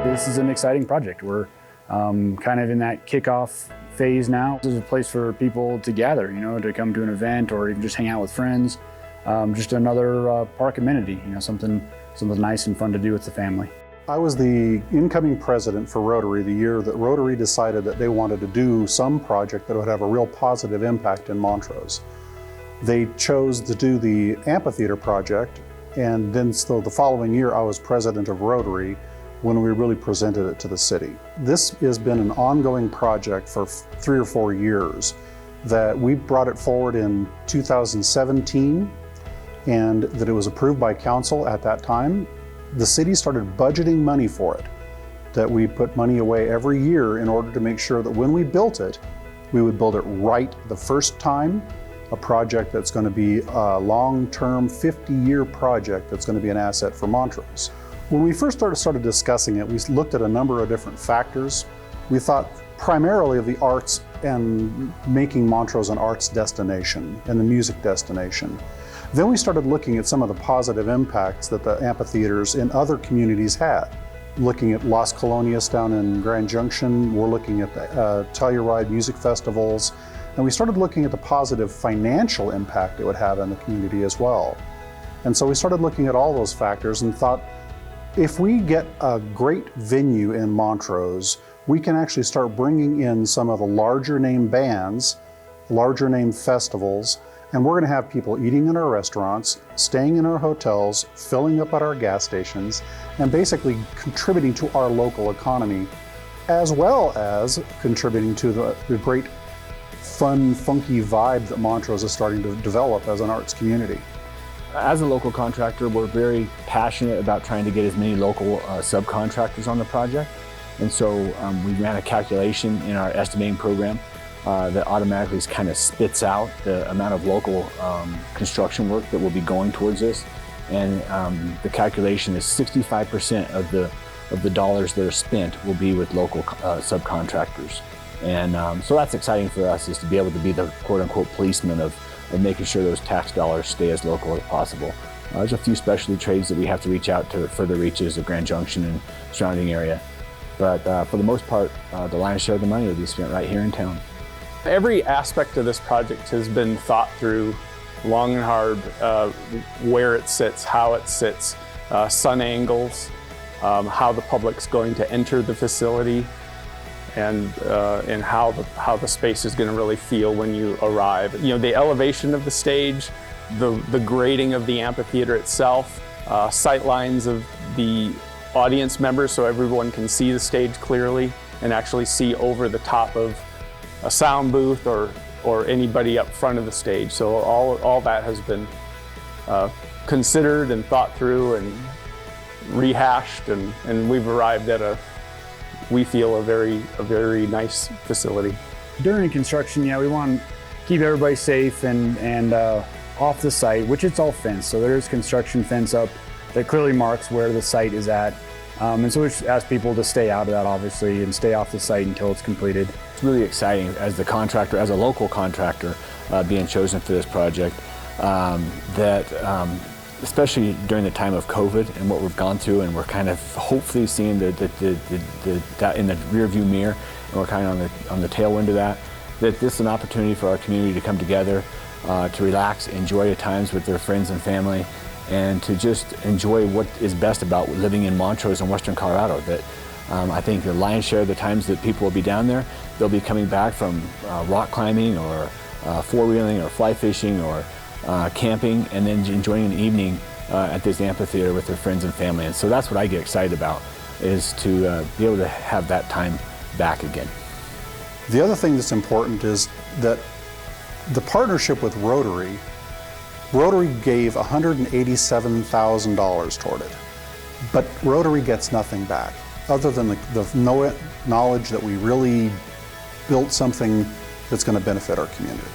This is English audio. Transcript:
This is an exciting project. We're kind of in that kickoff phase now. This is a place for people to gather, to come to an event or even just hang out with friends. Just another park amenity, something nice and fun to do with the family. I was the incoming president for Rotary the year that Rotary decided that they wanted to do some project that would have a real positive impact in Montrose. They chose to do the amphitheater project, and then so the following year I was president of Rotary when we really presented it to the city. This has been an ongoing project for 3 or 4 years. That we brought it forward in 2017, and that it was approved by council at that time. The city started budgeting money for it, that we put money away every year in order to make sure that when we built it, we would build it right the first time, a project that's going to be a long-term 50-year project that's going to be an asset for Montrose. When we first started discussing it, we looked at a number of different factors. We thought primarily of the arts and making Montrose an arts destination and the music destination. Then we started looking at some of the positive impacts that the amphitheaters in other communities had. Looking at Las Colonias down in Grand Junction, we're looking at the Telluride music festivals, and we started looking at the positive financial impact it would have in the community as well. And so we started looking at all those factors and thought, if we get a great venue in Montrose, we can actually start bringing in some of the larger name bands, larger name festivals, and we're going to have people eating in our restaurants, staying in our hotels, filling up at our gas stations, and basically contributing to our local economy, as well as contributing to the great fun, funky vibe that Montrose is starting to develop as an arts community. As a local contractor, we're very passionate about trying to get as many local subcontractors on the project. And so we ran a calculation in our estimating program that automatically kind of spits out the amount of local construction work that will be going towards this. And the calculation is 65% of the dollars that are spent will be with local subcontractors. And so that's exciting for us, is to be able to be the quote-unquote policeman of making sure those tax dollars stay as local as possible. There's a few specialty trades that we have to reach out to further reaches of Grand Junction and surrounding area. But for the most part, the lion's share of the money will be spent right here in town. Every aspect of this project has been thought through long and hard, where it sits, how it sits, sun angles, how the public's going to enter the facility, and how the space is going to really feel when you arrive. The elevation of the stage, the grading of the amphitheater itself, sight lines of the audience members so everyone can see the stage clearly and actually see over the top of a sound booth or anybody up front of the stage. So all that has been considered and thought through and rehashed, and we've arrived at we feel a very nice facility. During construction, we want to keep everybody safe and off the site, which it's all fenced. So there's construction fence up that clearly marks where the site is at. And so we just ask people to stay out of that, obviously, and stay off the site until it's completed. It's really exciting as the contractor, as a local contractor, being chosen for this project, especially during the time of COVID and what we've gone through, and we're kind of hopefully seeing that in the rear view mirror, and we're kind of on the tailwind of that this is an opportunity for our community to come together, to relax, enjoy the times with their friends and family, and to just enjoy what is best about living in Montrose and Western Colorado. That I think the lion's share of the times that people will be down there, they'll be coming back from rock climbing or four-wheeling or fly fishing or camping, and then enjoying an evening at this amphitheater with their friends and family. And so that's what I get excited about, is to be able to have that time back again. The other thing that's important is that the partnership with Rotary gave $187,000 toward it, but Rotary gets nothing back other than the knowledge that we really built something that's going to benefit our community.